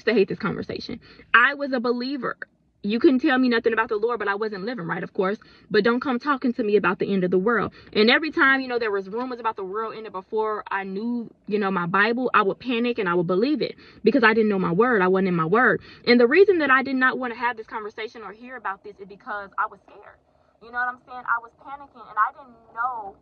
used to hate this conversation. I was a believer. You couldn't tell me nothing about the Lord, but I wasn't living right, of course. But don't come talking to me about the end of the world. And every time, there was rumors about the world ending before I knew, my Bible, I would panic and I would believe it because I didn't know my word. I wasn't in my word. And the reason that I did not want to have this conversation or hear about this is because I was scared. You know what I'm saying? I was panicking and I didn't know.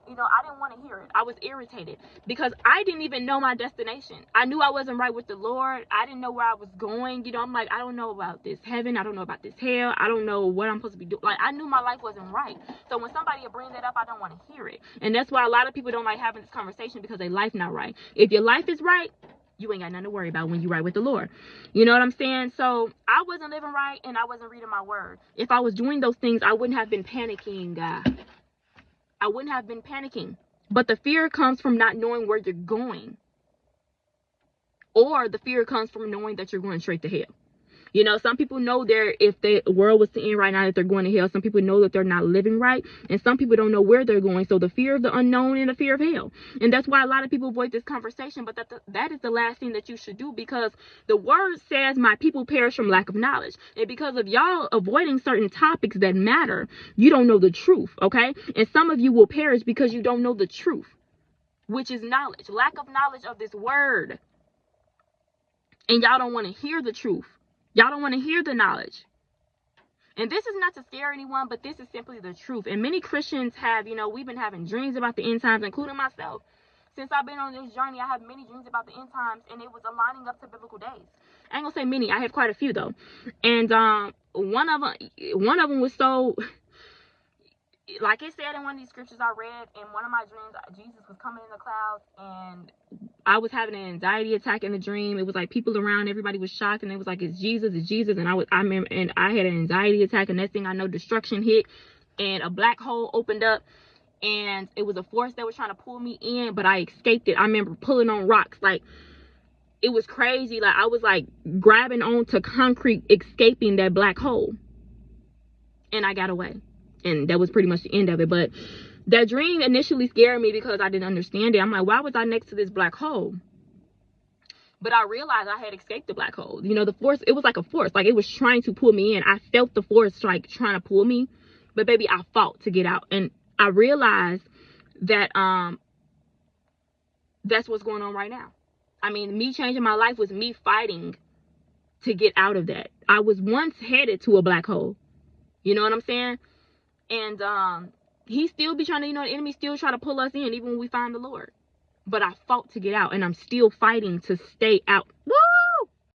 I didn't want to hear it. I was irritated because I didn't even know my destination. I knew I wasn't right with the Lord. I didn't know where I was going. I'm like, I don't know about this heaven. I don't know about this hell. I don't know what I'm supposed to be doing. Like, I knew my life wasn't right. So when somebody will bring that up, I don't want to hear it. And that's why a lot of people don't like having this conversation because their life not right. If your life is right, you ain't got nothing to worry about when you're right with the Lord. You know what I'm saying? So I wasn't living right and I wasn't reading my word. If I was doing those things, I wouldn't have been panicking. I wouldn't have been panicking. But the fear comes from not knowing where you're going. Or the fear comes from knowing that you're going straight to hell. Some people know if the world was to end right now, that they're going to hell. Some people know that they're not living right. And some people don't know where they're going. So the fear of the unknown and the fear of hell. And that's why a lot of people avoid this conversation. But that is the last thing that you should do, because the word says my people perish from lack of knowledge. And because of y'all avoiding certain topics that matter, you don't know the truth. Okay. And some of you will perish because you don't know the truth, which is knowledge, lack of knowledge of this word. And y'all don't want to hear the truth. Y'all don't want to hear the knowledge. And this is not to scare anyone, but this is simply the truth. And many Christians have, we've been having dreams about the end times, including myself. Since I've been on this journey, I have many dreams about the end times, and it was aligning up to biblical days. I ain't gonna say many. I have quite a few, though. And one of them was so... Like it said in one of these scriptures I read, in one of my dreams, Jesus was coming in the clouds, and I was having an anxiety attack in the dream. It was like people around, everybody was shocked, and it was like, it's Jesus. And I remember, and I had an anxiety attack, and next thing I know, destruction hit, and a black hole opened up, and it was a force that was trying to pull me in, but I escaped it. I remember pulling on rocks, like, it was crazy. Like, I was like grabbing onto concrete, escaping that black hole, and I got away. And that was pretty much the end of it. But that dream initially scared me because I didn't understand it. I'm like, why was I next to this black hole? But I realized I had escaped the black hole. The force, it was like a force. Like, it was trying to pull me in. I felt the force, like, trying to pull me. But, baby, I fought to get out. And I realized that that's what's going on right now. I mean, me changing my life was me fighting to get out of that. I was once headed to a black hole. You know what I'm saying? And he still be trying to, the enemy still try to pull us in even when we find the Lord. But I fought to get out, and I'm still fighting to stay out. Woo!